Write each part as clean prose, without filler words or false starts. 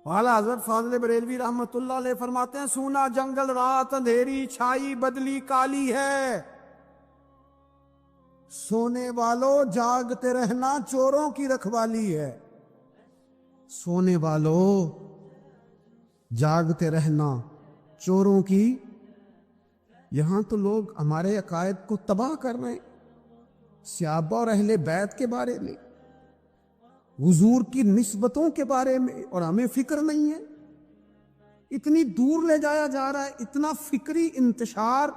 والا حضرت فاضل بریلوی رحمت اللہ علیہ فرماتے ہیں سونا جنگل رات اندھیری چھائی بدلی کالی ہے، سونے والوں جاگتے رہنا چوروں کی رکھوالی ہے۔ سونے والوں جاگتے رہنا چوروں کی، یہاں تو لوگ ہمارے عقائد کو تباہ کر رہے ہیں، صحابہ اور اہل بیت کے بارے میں، حضور کی نسبتوں کے بارے میں، اور ہمیں فکر نہیں ہے۔ اتنی دور لے جایا جا رہا ہے، اتنا فکری انتشار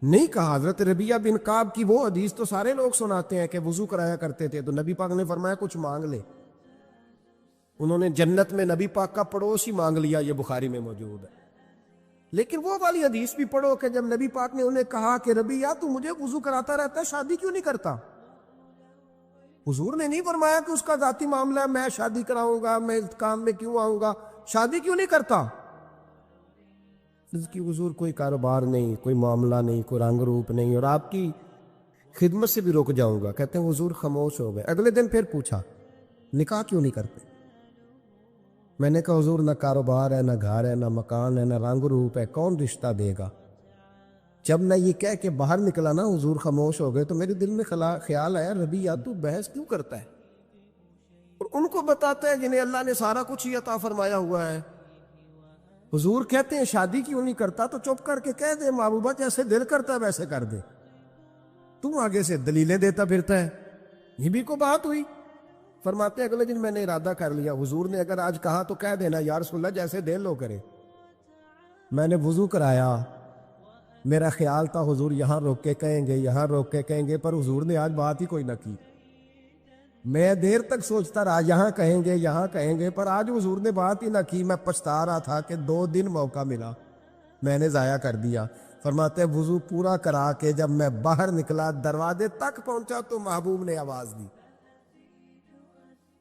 نہیں کہا۔ حضرت ربیعہ بن کعب کی وہ حدیث تو سارے لوگ سناتے ہیں کہ وضو کرایا کرتے تھے تو نبی پاک نے فرمایا کچھ مانگ لے، انہوں نے جنت میں نبی پاک کا پڑوس ہی مانگ لیا، یہ بخاری میں موجود ہے۔ لیکن وہ والی حدیث بھی پڑھو کہ جب نبی پاک نے انہیں کہا کہ ربیعہ تو مجھے وضو کراتا رہتا ہے، شادی کیوں نہیں کرتا؟ حضور نے نہیں فرمایا کہ اس کا ذاتی معاملہ ہے، میں شادی کراؤں گا، میں اس کام میں کیوں آؤں گا، شادی کیوں نہیں کرتا؟ اس کی حضور کوئی کاروبار نہیں، کوئی معاملہ نہیں، کوئی رنگ روپ نہیں، اور آپ کی خدمت سے بھی رک جاؤں گا۔ کہتے ہیں حضور خاموش ہو گئے۔ اگلے دن پھر پوچھا نکاح کیوں نہیں کرتے؟ میں نے کہا حضور نہ کاروبار ہے، نہ گھر ہے، نہ مکان ہے، نہ رنگ روپ ہے، کون رشتہ دے گا؟ جب میں یہ کہہ کے باہر نکلا نا حضور خاموش ہو گئے، تو میرے دل میں خیال آیا ربیعہ تو بحث کیوں کرتا ہے؟ اور ان کو بتاتا ہے جنہیں اللہ نے سارا کچھ ہی عطا فرمایا ہوا ہے۔ حضور کہتے ہیں شادی کیوں نہیں کرتا؟ تو چپ کر کے کہہ دے محبوبہ جیسے دل کرتا ہے ویسے کر دے، تم آگے سے دلیلیں دیتا پھرتا ہے۔ یہ بھی کو بات ہوئی۔ فرماتے ہیں اگلے دن میں نے ارادہ کر لیا، حضور نے اگر آج کہا تو کہہ دینا یا رسول اللہ جیسے دل ہو کرے۔ میں نے وضو کرایا، میرا خیال تھا حضور یہاں روک کے کہیں گے، یہاں روک کے کہیں گے، پر حضور نے آج بات ہی کوئی نہ کی۔ میں دیر تک سوچتا رہا یہاں کہیں گے، یہاں کہیں گے، پر آج حضور نے بات ہی نہ کی۔ میں پچھتا رہا تھا کہ 2 دن موقع ملا، میں نے ضائع کر دیا۔ فرماتے ہیں وضو پورا کرا کے جب میں باہر نکلا، دروازے تک پہنچا تو محبوب نے آواز دی،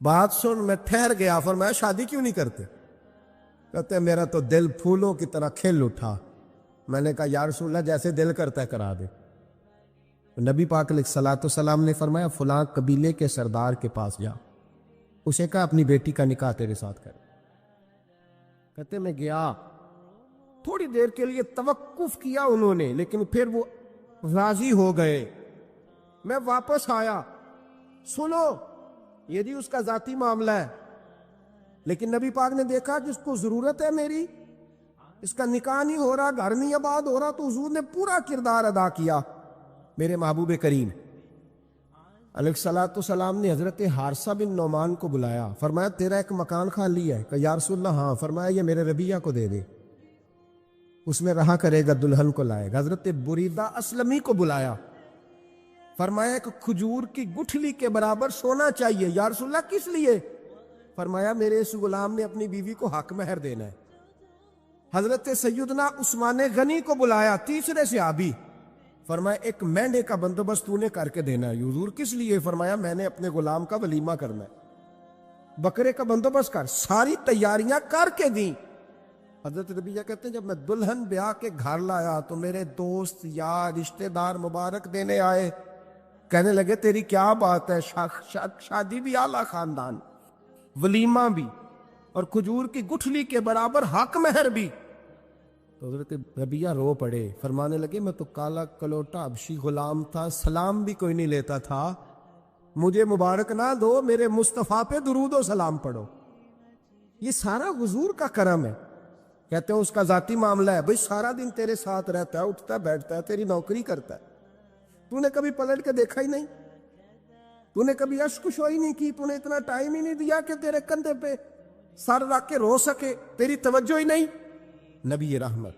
بات سن۔ میں ٹھہر گیا، فرمایا شادی کیوں نہیں کرتے؟ کہتے ہیں میرا تو دل پھولوں کی طرح کھل اٹھا۔ میں نے کہا یا رسول اللہ جیسے دل کرتا ہے کرا دے۔ نبی پاک علیہ الصلوۃ والسلام نے فرمایا فلاں قبیلے کے سردار کے پاس جا، اسے کہا اپنی بیٹی کا نکاح تیرے ساتھ کر۔ کہتے میں گیا، تھوڑی دیر کے لیے توقف کیا انہوں نے، لیکن پھر وہ راضی ہو گئے۔ میں واپس آیا، سنو یہ جی اس کا ذاتی معاملہ ہے، لیکن نبی پاک نے دیکھا جس کو ضرورت ہے میری، اس کا نکاح نہیں ہو رہا، گھر نہیں آباد ہو رہا، تو حضور نے پورا کردار ادا کیا۔ میرے محبوب کریم علیہ الصلوۃ والسلام نے حضرت حارثہ بن نعمان کو بلایا، فرمایا تیرا ایک مکان خالی ہے؟ کہ یا رسول اللہ ہاں۔ فرمایا یہ میرے ربیعہ کو دے دے، اس میں رہا کرے گا، دلہن کو لائے گا۔ حضرت بریدہ اسلمی کو بلایا، فرمایا ایک کھجور کی گٹھلی کے برابر سونا چاہیے۔ یا رسول اللہ کس لیے؟ فرمایا میرے اس غلام نے اپنی بیوی کو حق مہر دینا ہے۔ حضرت سیدنا عثمان غنی کو بلایا، تیسرے صحابی، فرمایا ایک مینڈے کا بندوبست تو نے کر کے دینا ہے۔ حضور کس لیے؟ فرمایا میں نے اپنے غلام کا ولیمہ کرنا ہے، بکرے کا بندوبست کر۔ ساری تیاریاں کر کے دیں۔ حضرت ربیعہ کہتے ہیں جب میں دلہن بیاہ کے گھر لایا تو میرے دوست یار رشتہ دار مبارک دینے آئے، کہنے لگے تیری کیا بات ہے، شادی بھی اعلیٰ خاندان، ولیمہ بھی، اور کھجور کی گٹھلی کے برابر حق مہر بھی۔ تو حضرت ربیعہ رو پڑے، فرمانے لگے میں تو کالا کلوٹا حبشی غلام تھا، سلام بھی کوئی نہیں لیتا تھا، مجھے مبارک نہ دو، میرے مصطفیٰ پہ درود و سلام پڑھو۔ یہ سارا حضور کا کرم ہے۔ کہتے ہیں اس کا ذاتی معاملہ ہے، بھئی سارا دن تیرے ساتھ رہتا ہے، اٹھتا ہے بیٹھتا ہے، تیری نوکری کرتا ہے، تو نے کبھی پلٹ کے دیکھا ہی نہیں، تو نے کبھی اشک شوئی نہیں کی، تو نے اتنا ٹائم ہی نہیں دیا کہ تیرے کندھے پہ سر رکھ کے رو سکے، تیری توجہ ہی نہیں۔ نبی رحمت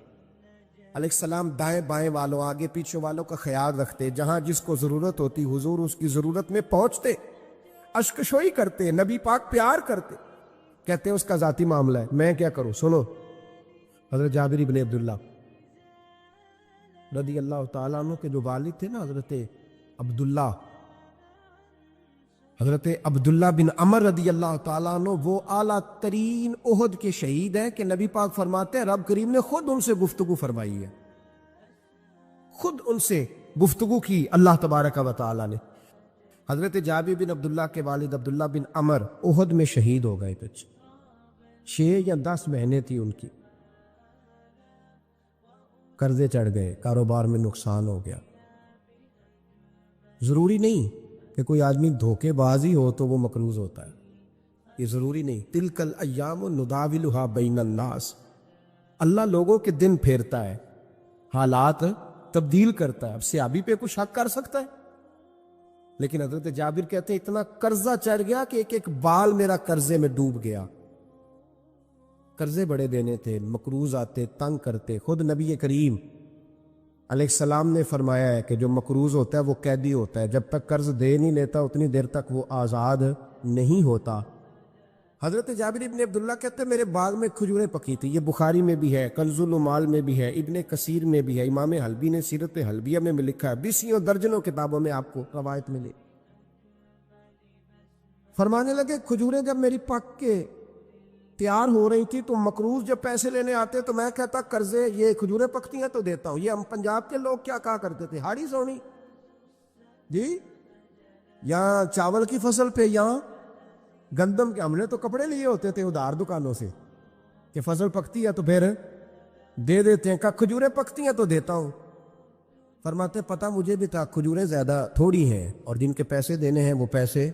علیہ السلام دائیں بائیں والوں، آگے پیچھے والوں کا خیال رکھتے، جہاں جس کو ضرورت ہوتی حضور اس کی ضرورت میں پہنچتے، اشک شوئی کرتے، نبی پاک پیار کرتے۔ کہتے ہیں اس کا ذاتی معاملہ ہے، میں کیا کروں؟ سنو حضرت جابر بن عبداللہ رضی اللہ تعالیٰ عنہ کے جو والد تھے نا حضرت عبداللہ بن عمر رضی اللہ تعالیٰ عنہ، وہ اعلیٰ ترین احد کے شہید ہیں کہ نبی پاک فرماتے ہیں رب کریم نے خود ان سے گفتگو فرمائی ہے، خود ان سے گفتگو کی اللہ تبارک و تعالیٰ نے۔ حضرت جابر بن عبداللہ کے والد عبداللہ بن عمر احد میں شہید ہو گئے تھے، 6 یا 10 مہینے تھی ان کی، قرضے چڑھ گئے، کاروبار میں نقصان ہو گیا۔ ضروری نہیں کہ کوئی آدمی دھوکے باز ہی ہو تو وہ مقروض ہوتا ہے، یہ ضروری نہیں۔ تلک الایام نداولها بین الناس، اللہ لوگوں کے دن پھیرتا ہے، حالات تبدیل کرتا ہے۔ اب صحابی پہ کچھ شک کر سکتا ہے؟ لیکن حضرت جابر کہتے ہیں اتنا قرضہ چڑھ گیا کہ ایک ایک بال میرا قرضے میں ڈوب گیا۔ قرضے بڑے دینے تھے، مقروض آتے، تنگ کرتے۔ خود نبی کریم علیہ السلام نے فرمایا ہے کہ جو مقروض ہوتا ہے وہ قیدی ہوتا ہے، جب تک قرض دے نہیں لیتا اتنی دیر تک وہ آزاد نہیں ہوتا۔ حضرت جابر ابن عبداللہ کہتے ہیں میرے باغ میں کھجوریں پکی تھی، یہ بخاری میں بھی ہے، کنز العمال میں بھی ہے، ابن کثیر میں بھی ہے، امام حلبی نے سیرت حلبیہ میں بھی لکھا ہے، بیسیوں درجنوں کتابوں میں آپ کو روایت ملے۔ فرمانے لگے کھجوریں جب میری پک کے تیار ہو رہی تھی تو مقروض جب پیسے لینے آتے تو میں کہتا قرضے یہ کھجوریں پکتی ہیں تو دیتا ہوں۔ یہ ہم پنجاب کے لوگ کیا کہا کرتے تھے، ہاڑی سونی جی، یہاں چاول کی فصل پہ، یہاں گندم کے، ہم نے تو کپڑے لیے ہوتے تھے ادھار دکانوں سے کہ فصل پکتی ہے تو پھر دے دیتے ہیں، کہ کھجوریں پکتی ہیں تو دیتا ہوں۔ فرماتے پتہ مجھے بھی تھا کھجوریں زیادہ تھوڑی ہیں اور جن کے پیسے دینے ہیں وہ پیسے،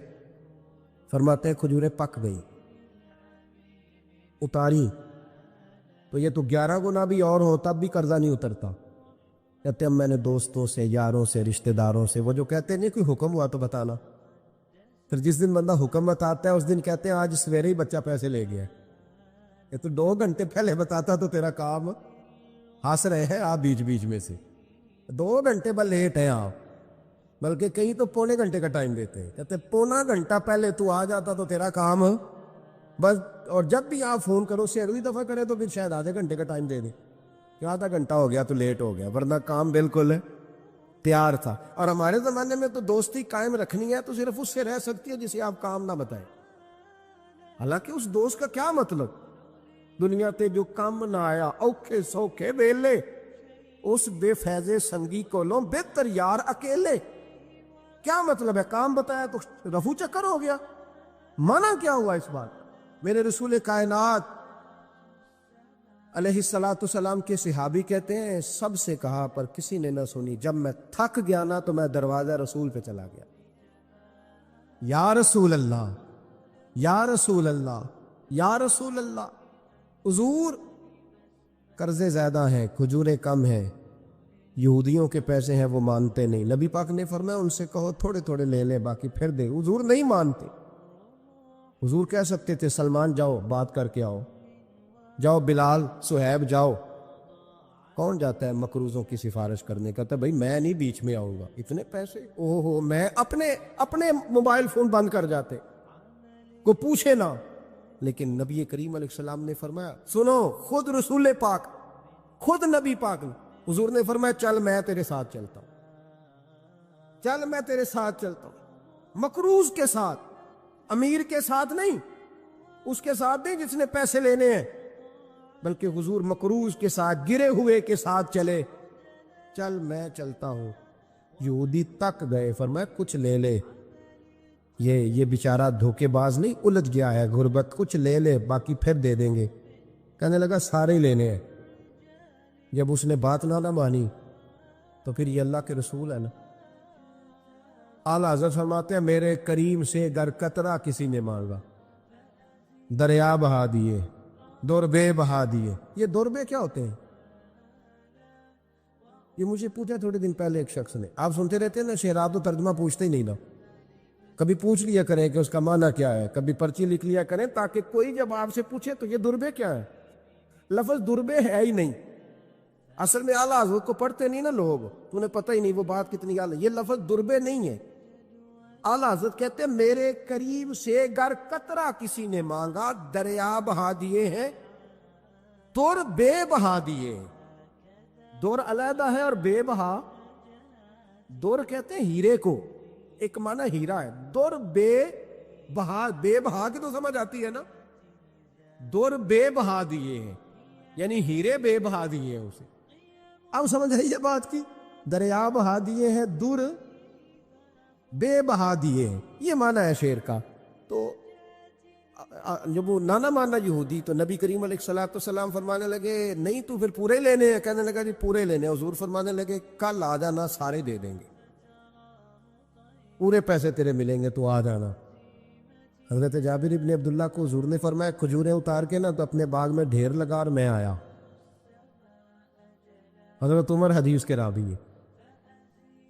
فرماتے ہیں کھجوریں پک گئی، اتاری تو یہ تو 11 گنا بھی اور ہو تب بھی قرضہ نہیں اترتا۔ کہتے ہیں میں نے دوستوں سے، یاروں سے، رشتہ داروں سے، وہ جو کہتے ہیں نہیں کوئی حکم ہوا تو بتانا، پھر جس دن بندہ حکم بتاتا ہے اس دن کہتے ہیں آج سویرے ہی بچہ پیسے لے گیا، یہ تو 2 گھنٹے پہلے بتاتا تو تیرا کام، ہنس رہے ہیں آپ بیچ بیچ میں سے، 2 گھنٹے بس لیٹ ہیں آپ، بلکہ کئی تو پونے گھنٹے کا ٹائم دیتے ہیں، کہتے پونا گھنٹہ پہلے تو آ جاتا تو تیرا کام بس، اور جب بھی آپ فون کرو سے اگلی دفعہ کرے تو پھر شاید آدھے گھنٹے کا ٹائم دے دیں کہ آدھا گھنٹہ ہو گیا تو لیٹ ہو گیا، ورنہ کام بالکل تیار تھا۔ اور ہمارے زمانے میں تو دوستی قائم رکھنی ہے تو صرف اس سے رہ سکتی ہے جسے آپ کام نہ بتائیں، حالانکہ اس دوست کا کیا مطلب، دنیا تے جو کام نہ آیا اوکھے سوکھے ویلے، اس بے فیضے سنگی کولوں بہتر یار اکیلے، کیا مطلب ہے، کام بتایا تو رفو چکر ہو گیا، منع کیا ہوا اس بات۔ میرے رسول کائنات علیہ السلام کے صحابی کہتے ہیں سب سے کہا پر کسی نے نہ سنی، جب میں تھک گیا نا تو میں دروازہ رسول پہ چلا گیا، یا رسول اللہ، یا رسول اللہ، یا رسول اللہ، حضور قرضے زیادہ ہیں، کھجوریں کم ہیں، یہودیوں کے پیسے ہیں وہ مانتے نہیں، نبی پاک نے فرمایا ان سے کہو تھوڑے تھوڑے لے لے باقی پھر دے، حضور نہیں مانتے۔ حضور کہہ سکتے تھے سلمان جاؤ بات کر کے آؤ، جاؤ بلال، صہیب جاؤ، کون جاتا ہے مقروضوں کی سفارش کرنے، کہتا ہے بھائی میں نہیں بیچ میں آؤں گا، اتنے پیسے اوہ ہو، میں اپنے موبائل فون بند کر جاتے، کو پوچھے نہ۔ لیکن نبی کریم علیہ السلام نے فرمایا سنو، خود رسول پاک، خود نبی پاک نے، حضور نے فرمایا چل میں تیرے ساتھ چلتا ہوں، چل میں تیرے ساتھ چلتا ہوں، مقروض کے ساتھ، امیر کے ساتھ نہیں، اس کے ساتھ نہیں جس نے پیسے لینے ہیں، بلکہ حضور مقروض کے ساتھ، گرے ہوئے کے ساتھ چلے، چل میں چلتا ہوں۔ یہودی تک گئے، فرمایا کچھ لے لے، یہ بیچارہ دھوکے باز نہیں الجھ گیا ہے، غربت، کچھ لے لے باقی پھر دے دیں گے۔ کہنے لگا سارے ہی لینے ہیں۔ جب اس نے بات نہ مانی تو پھر یہ اللہ کے رسول ہے نا۔ اعلیٰ حضرت فرماتے ہیں میرے کریم سے گر قطرہ کسی نے مانگا، دریا بہا دیے، دوربے بہا دیے۔ یہ دوربے کیا ہوتے ہیں؟ یہ مجھے پوچھا تھوڑے دن پہلے ایک شخص نے، آپ سنتے رہتے ہیں نا شعرات و ترجمہ پوچھتے ہی نہیں نا، کبھی پوچھ لیا کریں کہ اس کا معنی کیا ہے، کبھی پرچی لکھ لیا کریں تاکہ کوئی جب آپ سے پوچھے تو یہ دوربے کیا ہے، لفظ دوربے ہے ہی نہیں، اصل میں اعلیٰ حضرت کو پڑھتے نہیں نا لوگ، انہیں پتہ ہی نہیں وہ بات کتنی اعلیٰ، یہ لفظ دوربے نہیں ہے۔ اعلیٰ حضرت کہتے ہیں میرے قریب سے گر قطرہ کسی نے مانگا، دریا بہا دیے ہیں، دور بے بہا دیے۔ دور علیحدہ ہے اور بے بہا، دور کہتے ہیں ہیرے کو، ایک معنی ہیرا ہے، دور بے بہا، بے بہا کی تو سمجھ آتی ہے نا، دور بے بہا دیے ہیں یعنی ہیرے بے بہا دیے ہیں اسے۔ اب سمجھ آئی یہ بات کی، دریا بہا دیے ہیں، دور بے بہا دیے ہیں، یہ معنی ہے شعر کا۔ تو جب وہ نانا مانا یہودی، تو نبی کریم علیہ الصلوۃ والسلام فرمانے لگے نہیں تو پھر پورے لینے ہیں؟ کہنے لگا جی پورے لینے ہیں۔ حضور فرمانے لگے کل آ جانا، سارے دے دیں گے، پورے پیسے تیرے ملیں گے، تو آ جانا۔ حضرت جابر ابن عبداللہ کو حضور نے فرمایا کھجوریں اتار کے نا تو اپنے باغ میں ڈھیر لگا اور میں آیا۔ حضرت عمر حدیث کے راوی ہے،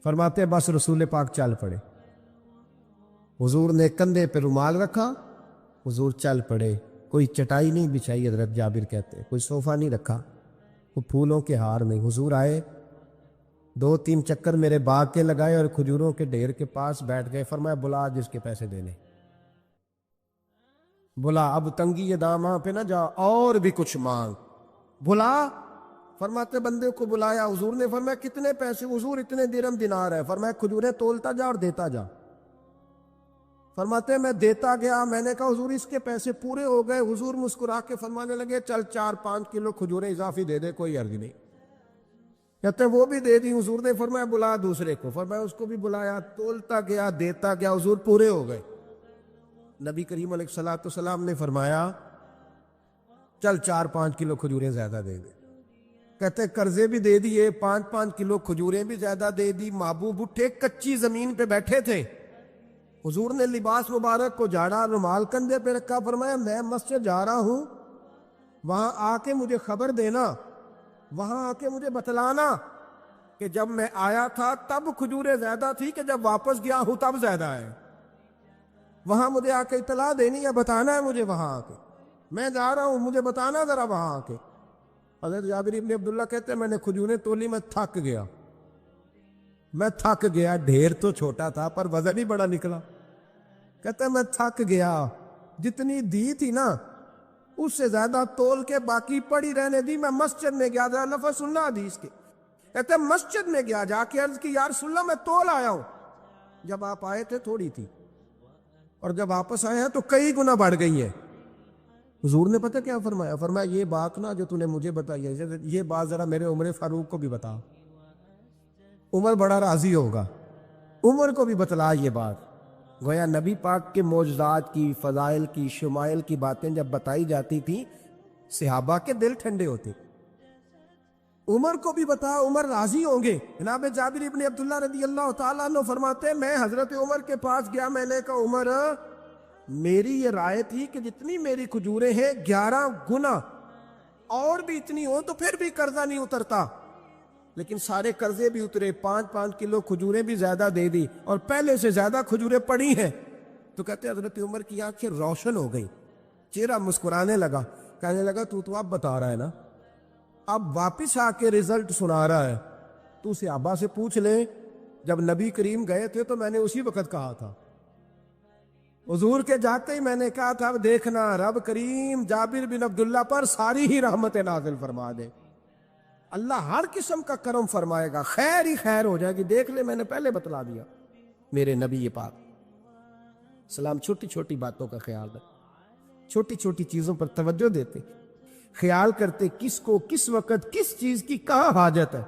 فرماتے ہیں بس رسول پاک چل پڑے، حضور نے کندھے پہ رومال رکھا، حضور چل پڑے۔ کوئی چٹائی نہیں بچھائی، حضرت جابر کہتے ہیں، کوئی صوفہ نہیں رکھا، وہ پھولوں کے ہار نہیں۔ حضور آئے، 2-3 چکر میرے باغ کے لگائے اور کھجوروں کے ڈھیر کے پاس بیٹھ گئے۔ فرمایا بلا جس کے پیسے دینے، بلا، اب تنگی داماں پہ نہ جا، اور بھی کچھ مانگ، بلا۔ فرماتے بندے کو بلایا، حضور نے فرمایا کتنے پیسے؟ حضور اتنے درہم دینار ہے۔ فرمایا کھجوریں تولتا جا اور دیتا جا۔ فرماتے میں دیتا گیا، میں نے کہا حضور اس کے پیسے پورے ہو گئے۔ حضور مسکرا کے فرمانے لگے چل 4-5 کلو کھجوریں اضافی دے دے، کوئی عرض نہیں۔ کہتے ہیں وہ بھی دے دی۔ حضور نے فرمایا بلا دوسرے کو، فرمایا اس کو بھی بلایا، تولتا گیا، دیتا گیا، حضور پورے ہو گئے۔ نبی کریم علیہ الصلوۃ والسلام نے فرمایا چل 4-5 کلو کھجوریں زیادہ دے دے۔ کہتے قرضے بھی دے دیے، 5-5 کلو کھجوریں بھی زیادہ دے دی۔ محبوب اٹھے، کچی زمین پہ بیٹھے تھے، حضور نے لباس مبارک کو جھاڑا، رومال کندھے پہ رکھا، فرمایا میں مسجد جا رہا ہوں، وہاں آ کے مجھے خبر دینا، وہاں آ کے مجھے بتلانا کہ جب میں آیا تھا تب کھجوریں زیادہ تھی کہ جب واپس گیا ہوں تب زیادہ ہے۔ وہاں مجھے آ کے اطلاع دینی ہے، بتانا ہے مجھے، وہاں آ کے میں جا رہا ہوں، مجھے بتانا ذرا وہاں آ کے۔ حضرت جابر ابن عبداللہ کہتے ہیں میں نے کھجوریں تولی، میں تھک گیا، میں تھک گیا، ڈھیر تو چھوٹا تھا پر وزن ہی بڑا نکلا۔ کہتے ہیں میں تھک گیا، جتنی دی تھی نا اس سے زیادہ تول کے باقی پڑی رہنے دی۔ میں مسجد میں گیا، ذرا لفظ سننا حدیث کے، کہتے ہیں مسجد میں گیا، جا کے عرض کی یا رسول اللہ میں تول آیا ہوں، جب آپ آئے تھے تھوڑی تھی اور جب واپس آئے ہیں تو کئی گنا بڑھ گئی ہے۔ حضور نے پتہ کیا فرمایا؟ فرمایا یہ بات نا جو تو نے مجھے بتائی ہے، یہ بات ذرا میرے عمر فاروق کو بھی بتا، عمر بڑا راضی ہوگا، عمر کو بھی بتلا یہ بات۔ گویا نبی پاک کے معجزات کی، فضائل کی، شمائل کی باتیں جب بتائی جاتی تھیں صحابہ کے دل ٹھنڈے ہوتے۔ عمر کو بھی بتا، عمر راضی ہوں گے۔ جناب جابر ابن عبداللہ رضی اللہ تعالیٰ عنہ فرماتے ہیں میں حضرت عمر کے پاس گیا، میں نے کہا عمر میری یہ رائے تھی کہ جتنی میری کھجوریں ہیں 11 گنا اور بھی اتنی ہوں تو پھر بھی قرضہ نہیں اترتا، لیکن سارے قرضے بھی اترے، 5-5 کلو کھجوریں بھی زیادہ دے دی اور پہلے سے زیادہ کھجوریں پڑی ہیں۔ تو کہتے ہیں حضرت عمر کی آنکھیں روشن ہو گئی، چہرہ مسکرانے لگا، کہنے لگا تو اب بتا رہا ہے نا، اب واپس آ کے رزلٹ سنا رہا ہے، تو صحابہ سے پوچھ لے، جب نبی کریم گئے تھے تو میں نے اسی وقت کہا تھا، حضور کے جاتے ہی میں نے کہا تھا اب دیکھنا رب کریم جابر بن عبداللہ پر ساری ہی رحمت نازل فرما دے، اللہ ہر قسم کا کرم فرمائے گا، خیر ہی خیر ہو جائے گی، دیکھ لے میں نے پہلے بتلا دیا۔ میرے نبی پاک سلام چھوٹی چھوٹی باتوں کا خیال رکھتے، چھوٹی چھوٹی چیزوں پر توجہ دیتے، خیال کرتے کس کو کس وقت کس چیز کی کہاں حاجت ہے،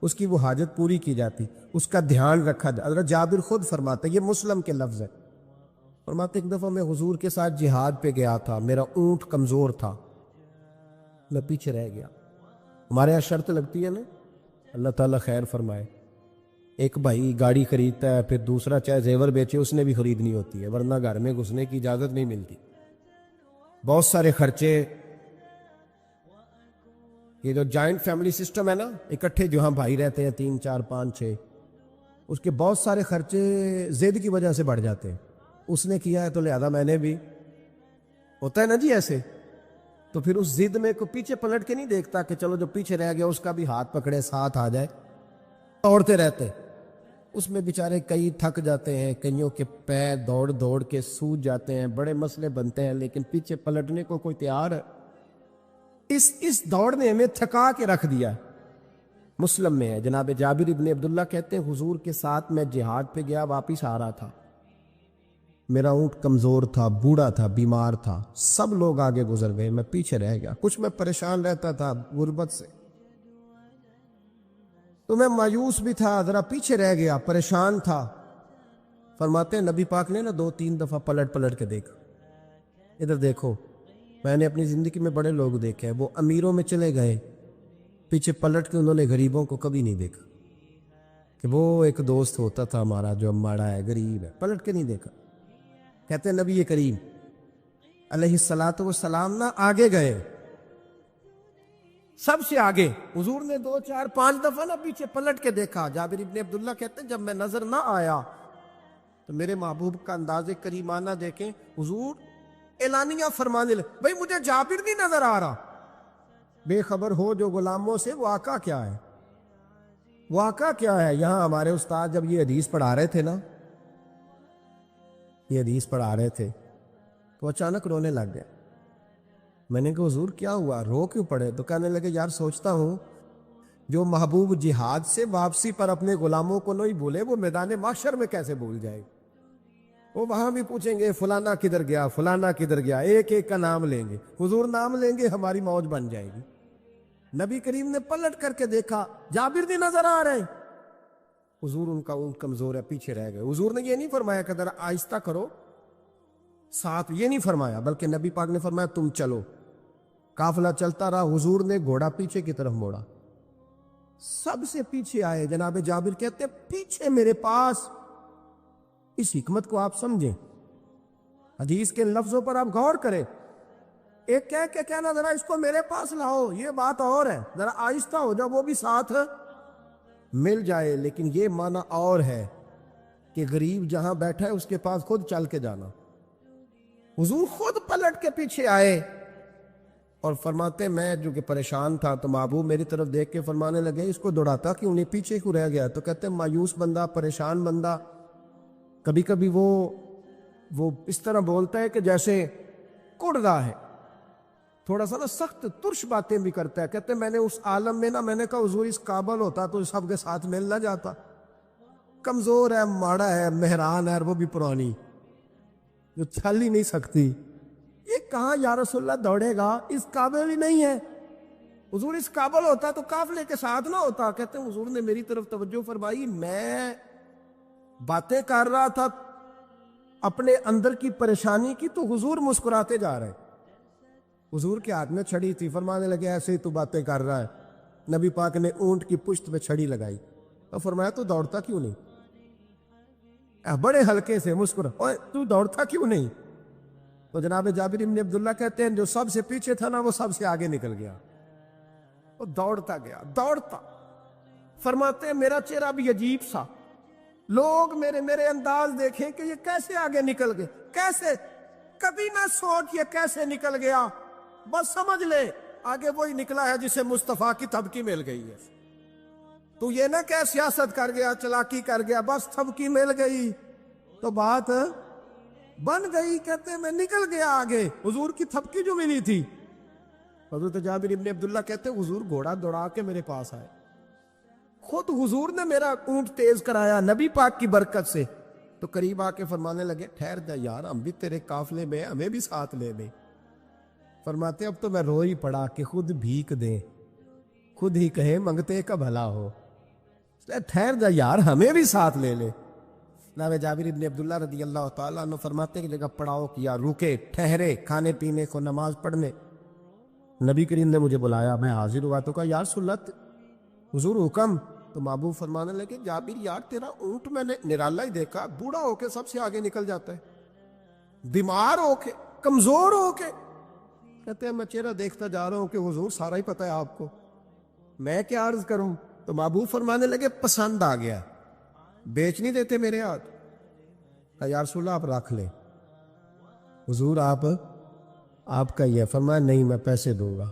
اس کی وہ حاجت پوری کی جاتی، اس کا دھیان رکھا جاتا۔ حضرت جابر خود فرماتے، یہ مسلم کے لفظ ہے، فرماتے ایک دفعہ میں حضور کے ساتھ جہاد پہ گیا تھا، میرا اونٹ کمزور تھا، میں پیچھے رہ گیا۔ ہمارے یہاں شرط لگتی ہے نا، اللہ تعالیٰ خیر فرمائے، ایک بھائی گاڑی خریدتا ہے پھر دوسرا چاہے زیور بیچے اس نے بھی خریدنی ہوتی ہے، ورنہ گھر میں گھسنے کی اجازت نہیں ملتی، بہت سارے خرچے۔ یہ جو جوائنٹ فیملی سسٹم ہے نا، اکٹھے جو ہاں بھائی رہتے ہیں 3 4 5 6، اس کے بہت سارے خرچے ضد کی وجہ سے بڑھ جاتے ہیں، اس نے کیا ہے تو لہذا میں نے بھی، ہوتا ہے نا جی ایسے، تو پھر اس ضد میں کو پیچھے پلٹ کے نہیں دیکھتا کہ چلو جو پیچھے رہ گیا اس کا بھی ہاتھ پکڑے ساتھ آ جائے، دوڑتے رہتے، اس میں بیچارے کئی تھک جاتے ہیں، کئیوں کے پیر دوڑ دوڑ کے سوج جاتے ہیں، بڑے مسئلے بنتے ہیں، لیکن پیچھے پلٹنے کو کوئی تیار ہے؟ اس دوڑنے میں تھکا کے رکھ دیا۔ مسلم میں ہے، جناب جابر ابن عبداللہ کہتے ہیں حضور کے ساتھ میں جہاد پہ گیا، واپس آ رہا تھا، میرا اونٹ کمزور تھا، بوڑھا تھا، بیمار تھا، سب لوگ آگے گزر گئے، میں پیچھے رہ گیا، کچھ میں پریشان رہتا تھا غربت سے، تو میں مایوس بھی تھا، ذرا پیچھے رہ گیا، پریشان تھا۔ فرماتے ہیں نبی پاک نے نا 2-3 دفعہ پلٹ پلٹ کے دیکھا، ادھر دیکھو، میں نے اپنی زندگی میں بڑے لوگ دیکھے ہیں، وہ امیروں میں چلے گئے، پیچھے پلٹ کے انہوں نے غریبوں کو کبھی نہیں دیکھا کہ وہ ایک دوست ہوتا تھا ہمارا جو ماڑا ہے، غریب ہے، پلٹ کے نہیں دیکھا۔ کہتے ہیں نبی کریم علیہ الصلاۃ والسلام نہ آگے گئے، سب سے آگے، حضور نے 2 4 5 دفعہ نہ پیچھے پلٹ کے دیکھا۔ جابر ابن عبداللہ کہتے ہیں جب میں نظر نہ آیا تو میرے محبوب کا انداز کریمانہ دیکھیں، حضور اعلانیہ فرمانے لگے، بھئی مجھے جابر نہیں نظر آ رہا۔ بے خبر ہو جو غلاموں سے، واقعہ کیا ہے؟ واقعہ کیا ہے؟ یہاں ہمارے استاد جب یہ حدیث پڑھا رہے تھے نا، یہ حدیث پڑھا رہے تھے تو اچانک رونے لگ گئے۔ میں نے کہا حضور کیا ہوا، رو کیوں پڑے؟ تو کہنے لگے یار سوچتا ہوں جو محبوب جہاد سے واپسی پر اپنے غلاموں کو نہیں بھولے، وہ میدان محشر میں کیسے بھول جائے؟ وہ وہاں بھی پوچھیں گے فلانا کدھر گیا، فلانا کدھر گیا، ایک ایک کا نام لیں گے، حضور نام لیں گے، ہماری موج بن جائے گی۔ نبی کریم نے پلٹ کر کے دیکھا، جابر نہیں نظر آ رہے، حضور ان کا اونٹ کمزور ہے، پیچھے رہ گئے۔ حضور نے یہ نہیں فرمایا کہ ذرا آہستہ کرو ساتھ، یہ نہیں فرمایا، بلکہ نبی پاک نے فرمایا تم چلو۔ قافلہ چلتا رہا، حضور نے گھوڑا پیچھے کی طرف موڑا، سب سے پیچھے آئے۔ جناب جابر کہتے پیچھے میرے پاس۔ اس حکمت کو آپ سمجھیں، حدیث کے لفظوں پر آپ غور کریں۔ ایک کہہ کے کہنا ذرا اس کو میرے پاس لاؤ، یہ بات اور ہے، ذرا آہستہ ہو جاؤ، وہ بھی ساتھ مل جائے۔ لیکن یہ معنی اور ہے کہ غریب جہاں بیٹھا ہے اس کے پاس خود چل کے جانا۔ حضور خود پلٹ کے پیچھے آئے اور فرماتے میں جو کہ پریشان تھا تو محبوب میری طرف دیکھ کے فرمانے لگے اس کو دوڑاتا کیوں نہیں، پیچھے کیوں رہ گیا؟ تو کہتے ہیں مایوس بندہ، پریشان بندہ کبھی کبھی وہ اس طرح بولتا ہے کہ جیسے کڑ رہا ہے، تھوڑا سا نا سخت ترش باتیں بھی کرتا ہے۔ کہتے ہیں میں نے اس عالم میں نا، میں نے کہا حضور اس قابل ہوتا تو سب کے ساتھ مل نہ جاتا، کمزور ہے، ماڑا ہے، مہران ہے، اور وہ بھی پرانی جو چل ہی نہیں سکتی، یہ کہاں یا رسول اللہ دوڑے گا، اس قابل ہی نہیں ہے۔ حضور اس قابل ہوتا تو قافلے کے ساتھ نہ ہوتا۔ کہتے ہیں حضور نے میری طرف توجہ فرمائی، میں باتیں کر رہا تھا اپنے اندر کی پریشانی کی، تو حضور مسکراتے جا رہے۔ حضور کے ہاتھ میں چھڑی تھی، فرمانے لگے ایسے ہی تو باتیں کر رہا ہے۔ نبی پاک نے اونٹ کی پشت پہ چھڑی لگائی اور فرمایا تو دوڑتا کیوں نہیں؟ بڑے ہلکے سے مسکرا، اوے تو دوڑتا کیوں نہیں؟ تو جناب جابر ابن عبداللہ کہتے ہیں جو سب سے پیچھے تھا نا وہ سب سے آگے نکل گیا، وہ دوڑتا گیا، دوڑتا۔ فرماتے ہیں میرا چہرہ بھی عجیب سا، لوگ میرے انداز دیکھیں کہ یہ کیسے آگے نکل گئے، کیسے، کبھی نہ سوچ یہ کیسے نکل گیا، بس سمجھ لے آگے وہی نکلا ہے جسے مصطفیٰ کی تھپکی مل گئی ہے۔ تو یہ نہ کہ سیاست کر گیا، چلاکی کر گیا، بس تھپکی مل گئی تو بات بن گئی۔ کہتے ہیں میں نکل گیا آگے، حضور کی تھپکی جو ملی تھی۔ حضرت جابر ابن عبداللہ کہتے ہیں حضور گھوڑا دوڑا کے میرے پاس آئے، خود حضور نے میرا اونٹ تیز کرایا نبی پاک کی برکت سے۔ تو قریب آ کے فرمانے لگے ٹھہر جا یار، ہم بھی تیرے قافلے میں، ہمیں بھی ساتھ لے لے۔ فرماتے اب تو میں رو ہی پڑا کہ خود بھیک دے، خود ہی کہے منگتے کا بھلا ہو، ٹھہر جا یار ہمیں بھی ساتھ لے لے۔ جناب جابر ابن عبداللہ رضی اللہ تعالیٰ عنہ فرماتے کہ جگہ پڑاؤ کیا، رکے، ٹھہرے کھانے پینے کو، نماز پڑھنے۔ نبی کریم نے مجھے بلایا، میں حاضر ہوا تو کہا یا رسول اللہ حضور حکم۔ تو محبوب فرمانے لگے جابر یار تیرا اونٹ میں نے نرالا ہی دیکھا، بوڑھا ہو کے سب سے آگے نکل جاتا ہے، بیمار ہو کے، کمزور ہو کے۔ کہتے ہیں میں چہرہ دیکھتا جا رہا ہوں کہ حضور سارا ہی پتہ ہے آپ کو، میں کیا عرض کروں؟ تو محبوب فرمانے لگے پسند آ گیا، بیچ نہیں دیتے میرے ہاتھ؟ کہا یا رسول اللہ آپ رکھ لیں، حضور آپ کا یہ۔ فرمایا نہیں میں پیسے دوں گا۔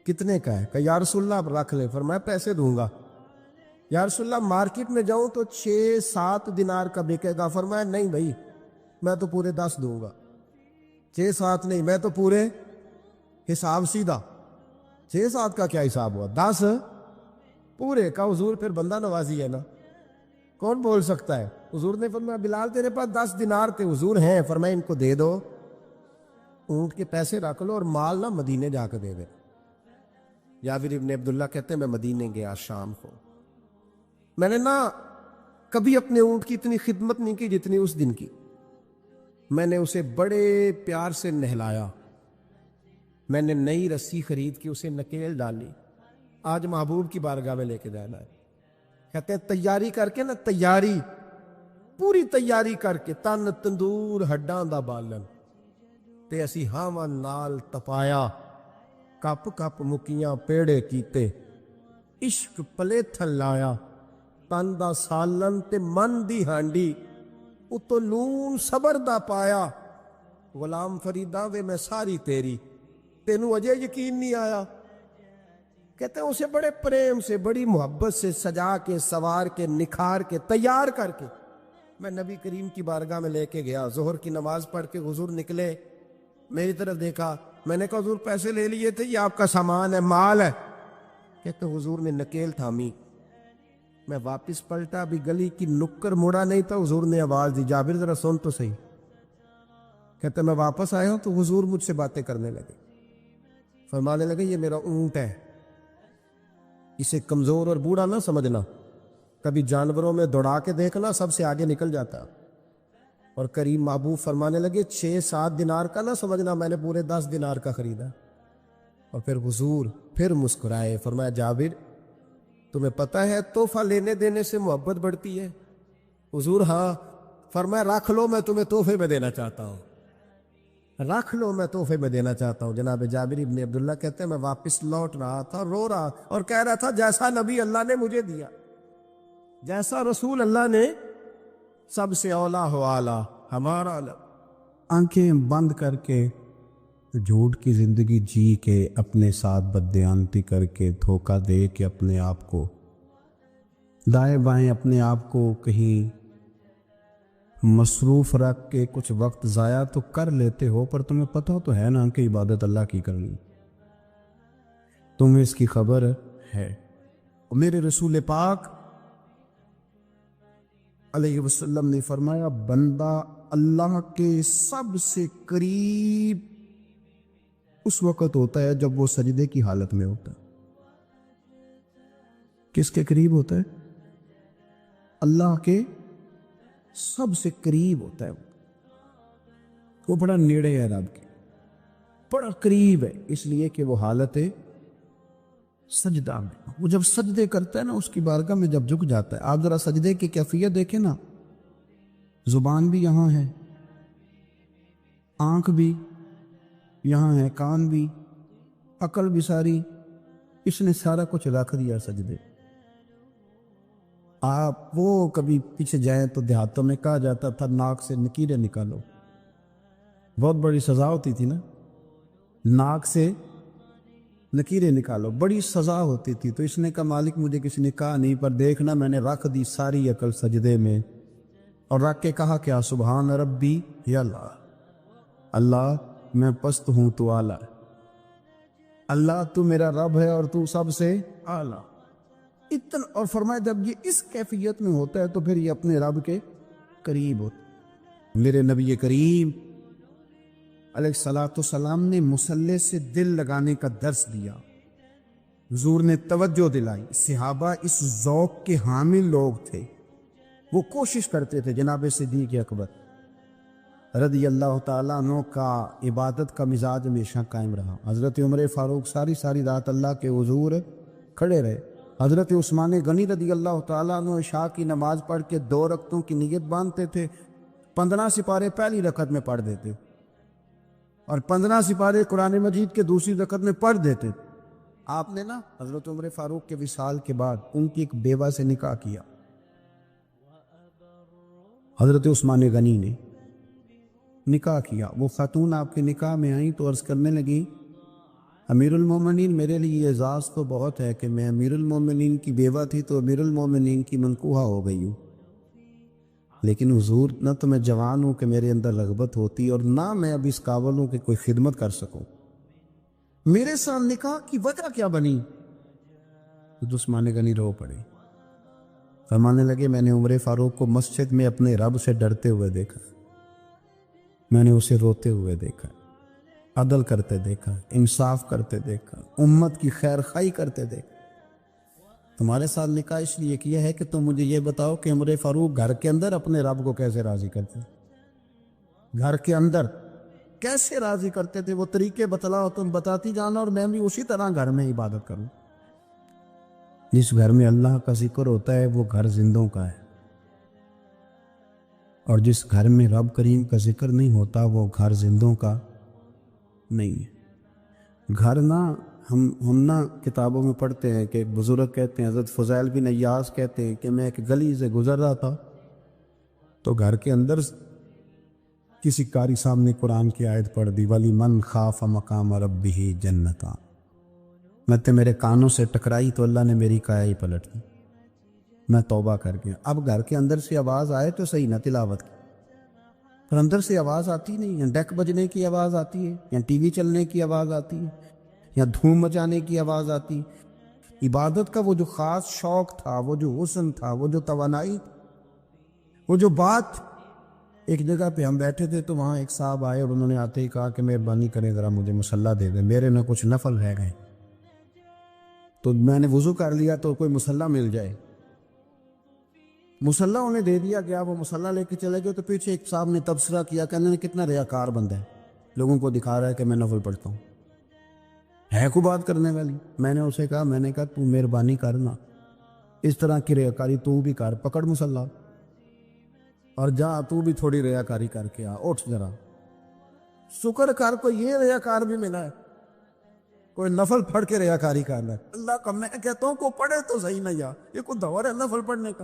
کتنے کا ہے؟ کہا یا رسول اللہ آپ رکھ لیں۔ فرمایا پیسے دوں گا۔ یا رسول اللہ مارکیٹ میں جاؤں تو 6-7 دینار کا بکے گا۔ فرمایا نہیں بھائی میں تو پورے 10 دوں گا۔ 6-7 نہیں، میں تو پورے حساب سیدھا، 6-7 کا کیا حساب ہوا، 10 پورے کا۔ حضور پھر بندہ نوازی ہے نا، کون بول سکتا ہے؟ حضور نے فرمایا بلال تیرے پاس 10 دینار تھے؟ حضور ہیں۔ فرمایا ان کو دے دو، اونٹ کے پیسے رکھ لو اور مال نہ مدینے جا کے دے دے۔ جابر ابن عبداللہ کہتے ہیں میں مدینے گیا شام کو، میں نے نہ کبھی اپنے اونٹ کی اتنی خدمت نہیں کی جتنی اس دن کی۔ میں نے اسے بڑے پیار سے نہلایا، میں نے نئی رسی خرید کے اسے نکیل ڈالی، آج محبوب کی بارگاہ میں لے کے جانا ہے۔ کہتے ہیں تیاری کر کے نا، تیاری پوری تیاری کر کے، تن تندور ہڈاں دا بالن تے اسی ہاواں نال تپایا، کپ کپ مکیاں پیڑے کیتے، عشق پلے تھل لایا، تن دا سالن تے من دی ہانڈی، اتو لون صبر دا پایا، غلام فریدا وے میں ساری تیری، تینوں اجے یقین نہیں آیا۔ کہتے ہیں اسے بڑے پریم سے، بڑی محبت سے سجا کے، سوار کے، نکھار کے، تیار کر کے میں نبی کریم کی بارگاہ میں لے کے گیا۔ ظہر کی نماز پڑھ کے حضور نکلے، میری طرف دیکھا، میں نے کہا حضور پیسے لے لیے تھے، یہ آپ کا سامان ہے، مال ہے؟ کہتے حضور نے نکیل تھامی، میں واپس پلٹا، ابھی گلی کی نکر مڑا نہیں تھا، حضور نے آواز دی، جابر ذرا سن تو صحیح۔ کہتے میں واپس آیا ہوں تو حضور مجھ سے باتیں کرنے لگے، فرمانے لگے یہ میرا اونٹ ہے، اسے کمزور اور بوڑھا نہ سمجھنا، کبھی جانوروں میں دوڑا کے دیکھنا، سب سے آگے نکل جاتا۔ اور کریم محبوب فرمانے لگے 6-7 دینار کا نہ سمجھنا، میں نے پورے 10 دینار کا خریدا۔ اور پھر حضور پھر مسکرائے، فرمایا جابر تمہیں پتہ ہے تحفہ لینے دینے سے محبت بڑھتی ہے؟ حضور ہاں۔ فرمایا رکھ لو، میں تمہیں تحفے میں دینا چاہتا ہوں، رکھ لو، میں تحفے میں دینا چاہتا ہوں۔ جناب جابر ابن عبداللہ کہتے ہیں میں واپس لوٹ رہا تھا، رو رہا اور کہہ رہا تھا جیسا نبی اللہ نے مجھے دیا، جیسا رسول اللہ نے، سب سے اولا ہو اعلیٰ ہمارا علم۔ آنکھیں بند کر کے جھوٹ کی زندگی جی کے، اپنے ساتھ بددیانتی کر کے، دھوکہ دے کے، اپنے آپ کو دائیں بائیں، اپنے آپ کو کہیں مصروف رکھ کے کچھ وقت ضائع تو کر لیتے ہو، پر تمہیں پتہ تو ہے نا کہ عبادت اللہ کی کرنی، تمہیں اس کی خبر ہے۔ میرے رسول پاک علیہ وسلم نے فرمایا بندہ اللہ کے سب سے قریب اس وقت ہوتا ہے جب وہ سجدے کی حالت میں ہوتا ہے۔ کس کے قریب ہوتا ہے؟ اللہ کے سب سے قریب ہوتا ہے، وہ بڑا نیڑے ہے رب کے، بڑا قریب ہے، اس لیے کہ وہ حالت سجدہ میں، وہ جب سجدے کرتا ہے نا، اس کی بارگاہ میں جب جھک جاتا ہے۔ آپ ذرا سجدے کی کیفیت دیکھیں نا، زبان بھی یہاں ہے، آنکھ بھی یہاں ہے، کان بھی، عقل بھی ساری، اس نے سارا کچھ رکھ دیا سجدے۔ آپ وہ کبھی پیچھے جائیں تو دیہاتوں میں کہا جاتا تھا ناک سے نکیریں نکالو، بہت بڑی سزا ہوتی تھی نا، ناک سے لکیریں نکالو، بڑی سزا ہوتی تھی۔ تو اس نے کہا مالک مجھے کسی نے کہا نہیں، پر دیکھنا میں نے رکھ دی ساری عقل سجدے میں، اور رکھ کے کہا کیا؟ سبحان ربی یا اللہ، اللہ میں پست ہوں تو اعلیٰ، اللہ تو میرا رب ہے اور تو سب سے اعلیٰ اتنا۔ اور فرمایا جب یہ اس کیفیت میں ہوتا ہے تو پھر یہ اپنے رب کے قریب ہوتا ہے۔ میرے نبی کریم علیہ الصلوۃ والسلام نے مصلی سے دل لگانے کا درس دیا، حضور نے توجہ دلائی، صحابہ اس ذوق کے حامل لوگ تھے، وہ کوشش کرتے تھے۔ جناب صدیق اکبر رضی اللہ تعالیٰ عنہ کا عبادت کا مزاج ہمیشہ قائم رہا۔ حضرت عمر فاروق ساری رات اللہ کے حضور کھڑے رہے۔ حضرت عثمان غنی رضی اللہ تعالیٰ عنہ عشاء کی نماز پڑھ کے 2 رکعتوں کی نیت باندھتے تھے، 15 سپارے پہلی رکعت میں پڑھ دیتے اور 15 سپارے قرآن مجید کے دوسری رکعت میں پڑھ دیتے۔ آپ نے نا حضرت عمر فاروق کے وصال کے بعد ان کی ایک بیوہ سے نکاح کیا، حضرت عثمان غنی نے نکاح کیا۔ وہ خاتون آپ کے نکاح میں آئیں تو عرض کرنے لگی امیر المومنین میرے لیے اعزاز تو بہت ہے کہ میں امیر المومنین کی بیوہ تھی تو امیر المومنین کی منکوحہ ہو گئی ہوں، لیکن حضور نہ تو میں جوان ہوں کہ میرے اندر رغبت ہوتی اور نہ میں اب اس قابل ہوں کہ کوئی خدمت کر سکوں، میرے ساتھ نکاح کی وجہ کیا بنی؟ تو عثمان غنی رو پڑے، فرمانے لگے میں نے عمر فاروق کو مسجد میں اپنے رب سے ڈرتے ہوئے دیکھا، میں نے اسے روتے ہوئے دیکھا، عدل کرتے دیکھا، انصاف کرتے دیکھا، امت کی خیر خواہی کرتے دیکھا۔ تمہارے ساتھ نکاح اس لیے کیا ہے کہ تم مجھے یہ بتاؤ کہ عمر فاروق گھر کے اندر اپنے رب کو کیسے راضی کرتے، گھر کے اندر کیسے راضی کرتے تھے، وہ طریقے بتلاؤ، تم بتاتی جانا اور میں بھی اسی طرح گھر میں عبادت کروں۔ جس گھر میں اللہ کا ذکر ہوتا ہے وہ گھر زندوں کا ہے، اور جس گھر میں رب کریم کا ذکر نہیں ہوتا وہ گھر زندوں کا نہیں ہے۔ گھر نا ہم نا کتابوں میں پڑھتے ہیں کہ بزرگ کہتے ہیں، حضرت فضیل بن عیاض کہتے ہیں کہ میں ایک گلی سے گزر رہا تھا تو گھر کے اندر کسی قاری صاحب نے قرآن کی آیت پڑھ دی، ولی من خاف مقام ربہ جنتا، میں تے میرے کانوں سے ٹکرائی تو اللہ نے میری کایا ہی پلٹ دی، میں توبہ کر گیا۔ اب گھر کے اندر سے آواز آئے تو صحیح نہ تلاوت کی، پر اندر سے آواز آتی نہیں ہے، ڈیک بجنے کی آواز آتی ہے، یا ٹی وی چلنے کی آواز آتی ہے، یا دھوم مچانے کی آواز آتی ہے۔ عبادت کا وہ جو خاص شوق تھا، وہ جو حسن تھا، وہ جو توانائی، وہ جو بات۔ ایک جگہ پہ ہم بیٹھے تھے تو وہاں ایک صاحب آئے اور انہوں نے آتے ہی کہا کہ مہربانی کریں ذرا مجھے مصلی دے دیں، میرے نہ کچھ نفل رہ گئے۔ تو میں نے وضو کر لیا تو کوئی مصلی مل جائے، مصلی انہیں دے دیا گیا، وہ مصلی لے کے چلے گئے تو پیچھے ایک صاحب نے تبصرہ کیا کہ انہوں نے کتنا ریاکار بندہ ہے، لوگوں کو دکھا رہا ہے کہ میں نفل پڑھتا ہوں، ہے کو بات کرنے والی۔ میں نے اسے کہا، میں نے کہا تو مہربانی کرنا، اس طرح کی ریاکاری تو بھی کر، پکڑ مصلی اور جا تو بھی تھوڑی ریاکاری کر کے آ، اٹھ ذرا، شکر کر کوئی یہ ریاکار بھی ملا ہے، کوئی نفل پڑھ کے ریاکاری کرنا ہے۔ اللہ کا میں کہتا ہوں کو پڑھے تو صحیح نہ، یا یہ کوئی دور ہے نفل پڑھنے کا؟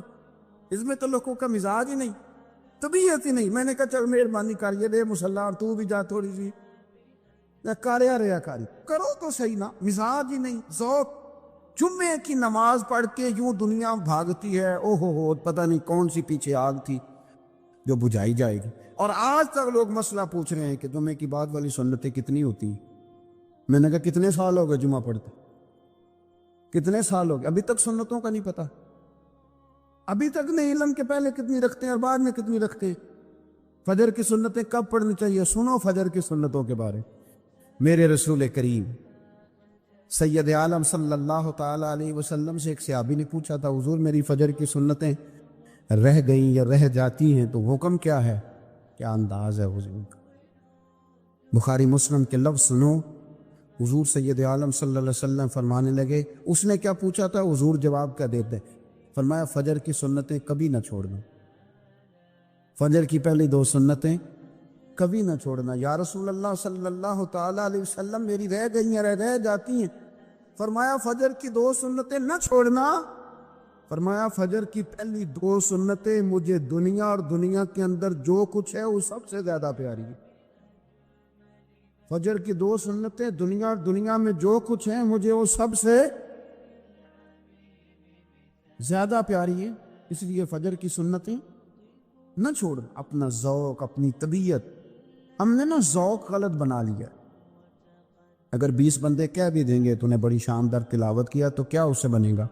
اس میں تو لوگوں کا مزاج ہی نہیں، طبیعت ہی نہیں۔ میں نے کہا چل مہربانی کر یہ دے مصلی اور تو بھی جا تھوڑی سی کاریا ریاکاری کرو تو صحیح نا، مزاج ہی نہیں، ذوق۔ جمعے کی نماز پڑھ کے یوں دنیا بھاگتی ہے، او ہو پتہ نہیں کون سی پیچھے آگ تھی جو بجھائی جائے گی، اور آج تک لوگ مسئلہ پوچھ رہے ہیں کہ جمعے کی بعد والی سنتیں کتنی ہوتی ہیں۔ میں نے کہا کتنے سال ہو گئے جمعہ پڑھتے، کتنے سال ہو گئے، ابھی تک سنتوں کا نہیں پتہ، ابھی تک نہیں علم کے پہلے کتنی رکھتے ہیں اور بعد میں کتنی رکھتے ہیں۔ فجر کی سنتیں کب پڑھنی چاہیے؟ سنو فجر کی سنتوں کے بارے۔ میرے رسول کریم سید عالم صلی اللہ تعالی علیہ وسلم سے ایک صحابی نے پوچھا تھا، حضور میری فجر کی سنتیں رہ گئیں یا رہ جاتی ہیں تو حکم کیا ہے؟ کیا انداز ہے حضور کا، بخاری مسلم کے لفظ سنو۔ حضور سید عالم صلی اللہ علیہ وسلم فرمانے لگے، اس نے کیا پوچھا تھا؟ حضور جواب کیا دیتے؟ فرمایا فجر کی سنتیں کبھی نہ چھوڑنا، فجر کی پہلی 2 سنتیں کبھی نہ چھوڑنا۔ یا رسول اللہ صلی اللہ تعالی علیہ وسلم میری رہ گئی ہیں، رہ جاتی ہیں۔ فرمایا فجر کی 2 سنتیں نہ چھوڑنا، فرمایا فجر کی پہلی 2 سنتیں مجھے دنیا اور دنیا کے اندر جو کچھ ہے وہ سب سے زیادہ پیاری ہے۔ فجر کی 2 سنتیں دنیا اور دنیا میں جو کچھ ہے مجھے وہ سب سے زیادہ پیاری ہے، اس لیے فجر کی سنتیں نہ چھوڑ۔ اپنا ذوق، اپنی طبیعت، ہم نے نا ذوق غلط بنا لیا۔ اگر 20 بندے کہہ بھی دیں گے تو نے بڑی شاندار تلاوت کیا تو کیا اس سے بنے گا؟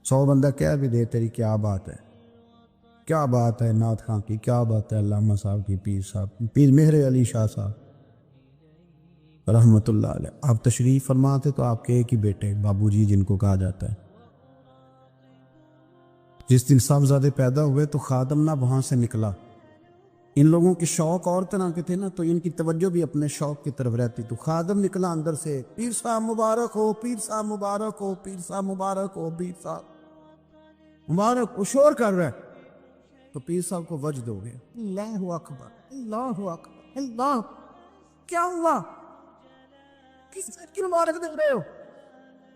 100 بندہ کہہ بھی دے تیری کیا بات ہے، کیا بات ہے نعت خاں کی، کیا بات ہے علامہ صاحب کی، پیر صاحب، پیر مہر علی شاہ صاحب رحمۃ اللہ علیہ۔ آپ تشریف فرما تھے تو آپ کے ایک ہی بیٹے بابو جی جن کو کہا جاتا ہے، جس دن صاحبزادے پیدا ہوئے تو خادم نہ وہاں سے نکلا۔ ان لوگوں کے شوق اور طرح کے تھے نا، تو ان کی توجہ بھی اپنے شوق کی طرف رہتی، تو خادم نکلا اندر سے، پیر صاحب مبارک ہو، پیر صاحب مبارک ہو، پیر صاحب مبارک ہو، پیر صاحب مبارک، وہ شور کر رہا ہے۔ تو پیر صاحب کو وجد ہو گیا، اللہ اکبر، اللہ اکبر، اللہ، کیا ہوا؟ کس چیز کی مبارک دے رہے ہو؟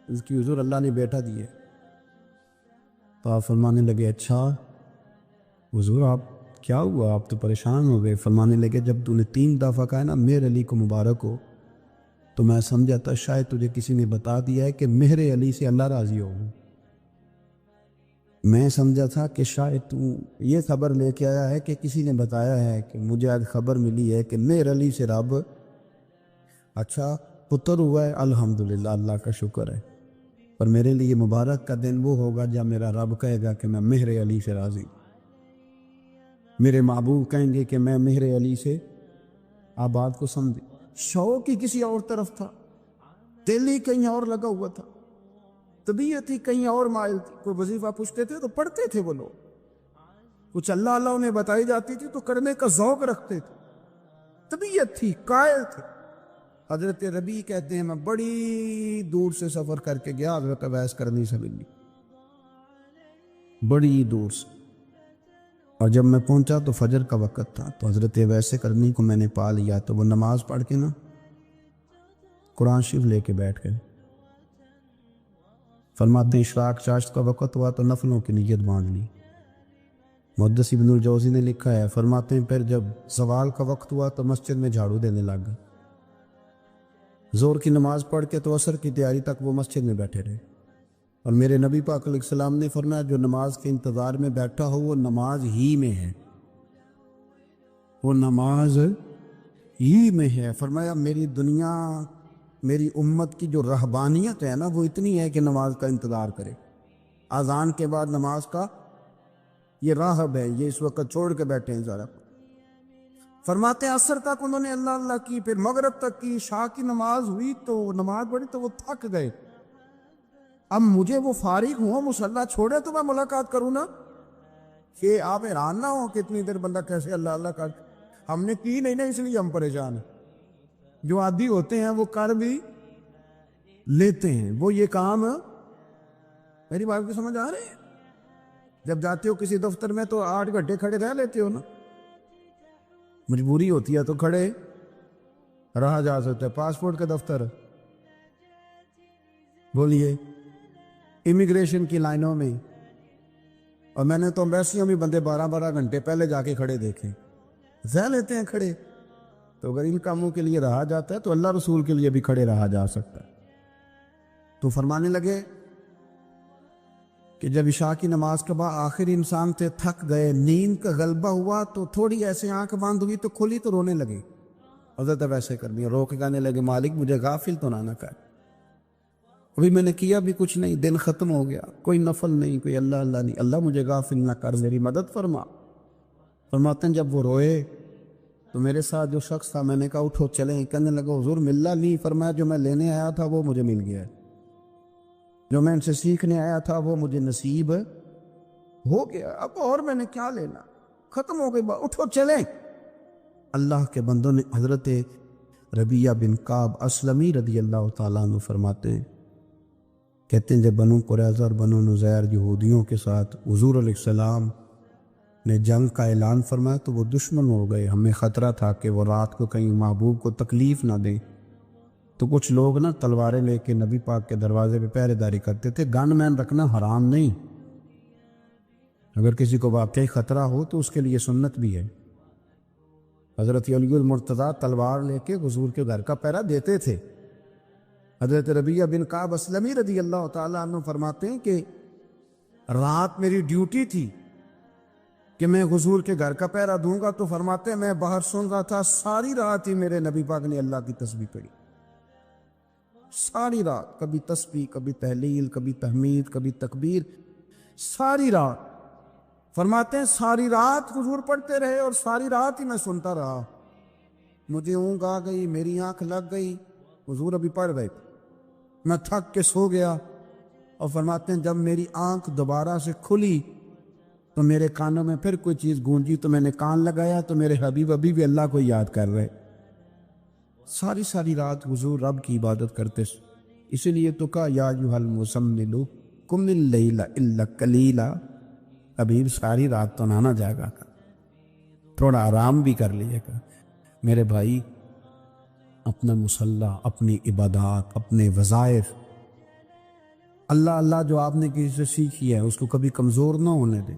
اس کی حضور اللہ نے بیٹا دیے۔ تو آپ فرمانے لگے اچھا حضور آپ کیا ہوا، آپ تو پریشان ہو گئے۔ فرمانے لگے جب تو نے 3 دفعہ کہا نا مہر علی کو مبارک ہو تو میں سمجھا تھا شاید تجھے کسی نے بتا دیا ہے کہ مہر علی سے اللہ راضی ہو۔ میں سمجھا تھا کہ شاید تو یہ خبر لے کے آیا ہے کہ کسی نے بتایا ہے کہ مجھے آج خبر ملی ہے کہ مہر علی سے رب، اچھا پتر ہوا ہے، الحمدللہ اللہ کا شکر ہے، پر میرے لیے مبارک کا دن وہ ہوگا جب میرا رب کہے گا کہ میں مہر علی سے راضی، میرے محبوب کہیں گے کہ میں مہر علی سے۔ آپ بات کو سمجھیں، شوق ہی کسی اور طرف تھا، دل ہی کہیں اور لگا ہوا تھا، طبیعت ہی کہیں اور مائل تھی۔ کوئی وظیفہ پوچھتے تھے تو پڑھتے تھے وہ لوگ، کچھ اللہ اللہ انہیں بتائی جاتی تھی تو کرنے کا ذوق رکھتے تھے، طبیعت تھی، قائل تھے۔ حضرت ربیع کہتے ہیں میں بڑی دور سے سفر کر کے گیا حضرت اویس کرنی سے ملنے، بڑی دور سے، اور جب میں پہنچا تو فجر کا وقت تھا، تو حضرت اویس کرنی کو میں نے پا لیا، تو وہ نماز پڑھ کے نا قرآن شریف لے کے بیٹھ گئے۔ فرماتے ہیں اشراق چاشت کا وقت ہوا تو نفلوں کی نیت باندھ لی۔ محدث ابن الجوزی نے لکھا ہے، فرماتے ہیں پھر جب زوال کا وقت ہوا تو مسجد میں جھاڑو دینے لگ گئے۔ زور کی نماز پڑھ کے تو عصر کی تیاری تک وہ مسجد میں بیٹھے رہے، اور میرے نبی پاک علیہ السلام نے فرمایا جو نماز کے انتظار میں بیٹھا ہو وہ نماز ہی میں ہے، وہ نماز ہی میں ہے۔ فرمایا میری دنیا، میری امت کی جو رہبانیت ہے نا وہ اتنی ہے کہ نماز کا انتظار کرے، اذان کے بعد نماز کا یہ راہب ہے، یہ اس وقت چھوڑ کے بیٹھے ہیں ذرا۔ فرماتے ہیں عصر تک انہوں نے اللہ اللہ کی، پھر مغرب تک کی، عشاء کی نماز ہوئی تو نماز پڑھی تو وہ تھک گئے۔ اب مجھے وہ فارغ ہوں، مصلی چھوڑے تو میں ملاقات کروں نا، کہ آپ حیران نہ ہو کہ اتنی دیر بندہ کیسے اللہ اللہ کر، ہم نے کی نہیں نا اس لیے ہم پریشان ہیں۔ جو عادی ہوتے ہیں وہ کر بھی لیتے ہیں، وہ یہ کام، میری بات کو سمجھ آ رہے ہیں؟ جب جاتے ہو کسی دفتر میں تو 8 گھنٹے کھڑے رہ لیتے ہو نا، مجبوری ہوتی ہے تو کھڑے رہا جا سکتا ہے۔ پاسپورٹ کا دفتر، بولیے امیگریشن کی لائنوں میں، اور میں نے تو ایمبیسیوں میں بندے 12 گھنٹے پہلے جا کے کھڑے دیکھے، رہ لیتے ہیں کھڑے۔ تو اگر ان کاموں کے لیے رہا جاتا ہے تو اللہ رسول کے لیے بھی کھڑے رہا جا سکتا ہے۔ تو فرمانے لگے کہ جب عشاء کی نماز کے بعد آخر انسان سے تھک گئے، نیند کا غلبہ ہوا تو تھوڑی ایسے آنکھ بند ہوئی تو کھلی تو رونے لگے۔ حضرت ویسے کر دیا، رو کے کہنے لگے مالک مجھے غافل تو نہ کر، ابھی میں نے کیا بھی کچھ نہیں، دن ختم ہو گیا، کوئی نفل نہیں، کوئی اللہ اللہ نہیں، اللہ مجھے غافل نہ کر، میری مدد فرما۔ فرماتے ہیں جب وہ روئے تو میرے ساتھ جو شخص تھا میں نے کہا اٹھو چلیں، کہنے لگا حضور ملنا نہیں، فرمایا جو میں لینے آیا تھا وہ مجھے مل گیا ہے، جو میں ان سے سیکھنے آیا تھا وہ مجھے نصیب ہو گیا، اب اور میں نے کیا لینا، ختم ہو گئی بات، اٹھو چلیں۔ اللہ کے بندوں نے حضرت ربیعہ بن کعب اسلمی رضی اللہ تعالیٰ عنہ فرماتے ہیں، کہتے ہیں جب بنو قریظہ اور بنو نذیر یہودیوں کے ساتھ حضور علیہ السلام نے جنگ کا اعلان فرمایا تو وہ دشمن ہو گئے، ہمیں خطرہ تھا کہ وہ رات کو کہیں محبوب کو تکلیف نہ دیں، تو کچھ لوگ نا تلواریں لے کے نبی پاک کے دروازے پہ پہرے داری کرتے تھے۔ گن مین رکھنا حرام نہیں، اگر کسی کو واقعی خطرہ ہو تو اس کے لیے سنت بھی ہے۔ حضرت علی المرتضیٰ تلوار لے کے حضور کے گھر کا پہرا دیتے تھے۔ حضرت ربیعہ بن کعب اسلمی رضی اللہ تعالیٰ عنہ فرماتے ہیں کہ رات میری ڈیوٹی تھی کہ میں حضور کے گھر کا پہرا دوں گا، تو فرماتے ہیں میں باہر سن رہا تھا، ساری رات ہی میرے نبی پاک نے اللہ کی تسبیح پڑھی، ساری رات، کبھی تسبیح، کبھی تحلیل، کبھی تحمید، کبھی تکبیر، ساری رات۔ فرماتے ہیں ساری رات حضور پڑھتے رہے اور ساری رات ہی میں سنتا رہا، مجھے اونگ آ گئی، میری آنکھ لگ گئی، حضور ابھی پڑھ رہے تھے، میں تھک کے سو گیا، اور فرماتے ہیں جب میری آنکھ دوبارہ سے کھلی تو میرے کانوں میں پھر کوئی چیز گونجی، تو میں نے کان لگایا تو میرے حبیب ابھی بھی اللہ کو یاد کر رہے۔ ساری رات حضور رب کی عبادت کرتے، اسی لیے تو کہا یا ایھا المزمل قم اللیل الا قلیلا، حبیب ساری رات تو نہ جاگا کا، تھوڑا آرام بھی کر لیے گا۔ میرے بھائی اپنا مصلی، اپنی عبادات، اپنے وظائف، اللہ اللہ جو آپ نے کسی سے سیکھی ہے اس کو کبھی کمزور نہ ہونے دیں۔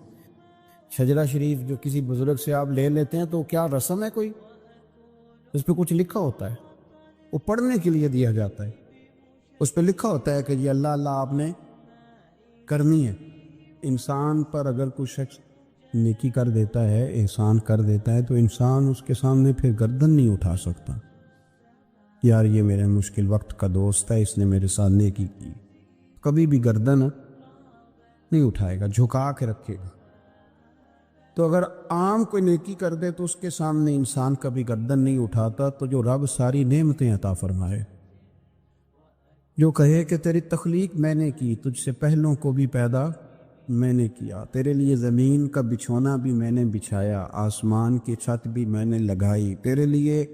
شجرہ شریف جو کسی بزرگ سے آپ لے لیتے ہیں تو کیا رسم ہے کوئی؟ اس پہ کچھ لکھا ہوتا ہے، وہ پڑھنے کے لیے دیا جاتا ہے، اس پہ لکھا ہوتا ہے کہ یہ اللہ اللہ آپ نے کرنی ہے۔ انسان پر اگر کوئی شخص نیکی کر دیتا ہے، احسان کر دیتا ہے، تو انسان اس کے سامنے پھر گردن نہیں اٹھا سکتا، یار یہ میرے مشکل وقت کا دوست ہے، اس نے میرے ساتھ نیکی کی، کبھی بھی گردن نہیں اٹھائے گا، جھکا کے رکھے گا۔ تو اگر عام کوئی نیکی کر دے تو اس کے سامنے انسان کبھی گردن نہیں اٹھاتا، تو جو رب ساری نعمتیں عطا فرمائے، جو کہے کہ تیری تخلیق میں نے کی، تجھ سے پہلوں کو بھی پیدا میں نے کیا، تیرے لیے زمین کا بچھونا بھی میں نے بچھایا، آسمان کی چھت بھی میں نے لگائی، تیرے لیے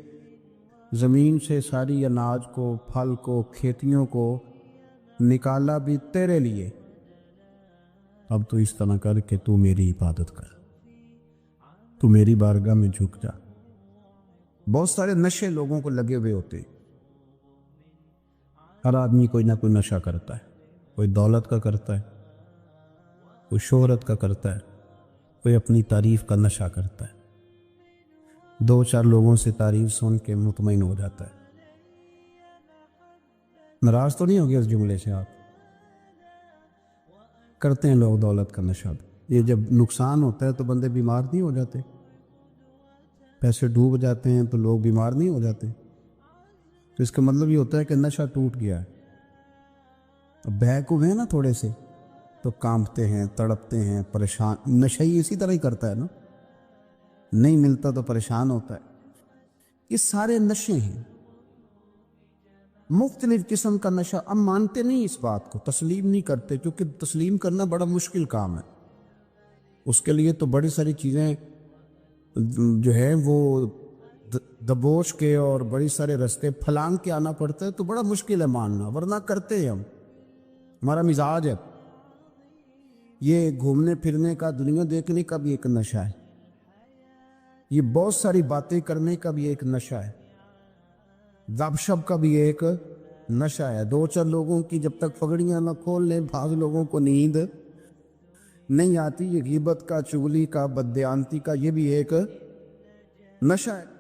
زمین سے ساری اناج کو، پھل کو، کھیتیوں کو نکالا بھی تیرے لیے۔ اب تو اس طرح کر کہ تو میری عبادت کر، تو میری بارگاہ میں جھک جا۔ بہت سارے نشے لوگوں کو لگے ہوئے ہوتے، ہر آدمی کوئی نہ کوئی نشہ کرتا ہے، کوئی دولت کا کرتا ہے، کوئی شہرت کا کرتا ہے، کوئی اپنی تعریف کا نشہ کرتا ہے، دو چار لوگوں سے تعریف سن کے مطمئن ہو جاتا ہے۔ ناراض تو نہیں ہو گیا اس جملے سے آپ؟ کرتے ہیں لوگ دولت کا نشہ، یہ جب نقصان ہوتا ہے تو بندے بیمار نہیں ہو جاتے؟ پیسے ڈوب جاتے ہیں تو لوگ بیمار نہیں ہو جاتے؟ تو اس کا مطلب یہ ہوتا ہے کہ نشہ ٹوٹ گیا ہے۔ اب بہک ہوئے ہیں نا تھوڑے سے تو کانپتے ہیں، تڑپتے ہیں، پریشان۔ نشہ ہی اسی طرح ہی کرتا ہے نا، نہیں ملتا تو پریشان ہوتا ہے۔ یہ سارے نشے ہیں، مختلف قسم کا نشہ۔ ہم مانتے نہیں اس بات کو، تسلیم نہیں کرتے، کیونکہ تسلیم کرنا بڑا مشکل کام ہے۔ اس کے لیے تو بڑی ساری چیزیں جو ہے وہ دبوچ کے اور بڑی سارے رستے پھلانگ کے آنا پڑتا ہے، تو بڑا مشکل ہے ماننا، ورنہ کرتے ہیں ہم، ہمارا مزاج ہے۔ یہ گھومنے پھرنے کا، دنیا دیکھنے کا بھی ایک نشہ ہے، یہ بہت ساری باتیں کرنے کا بھی ایک نشہ ہے، گپ شپ کا بھی ایک نشہ ہے۔ دو چار لوگوں کی جب تک پگڑیاں نہ کھول لیں، بعض لوگوں کو نیند نہیں آتی۔ یہ غیبت کا، چغلی کا، بددیانتی کا، یہ بھی ایک نشہ ہے۔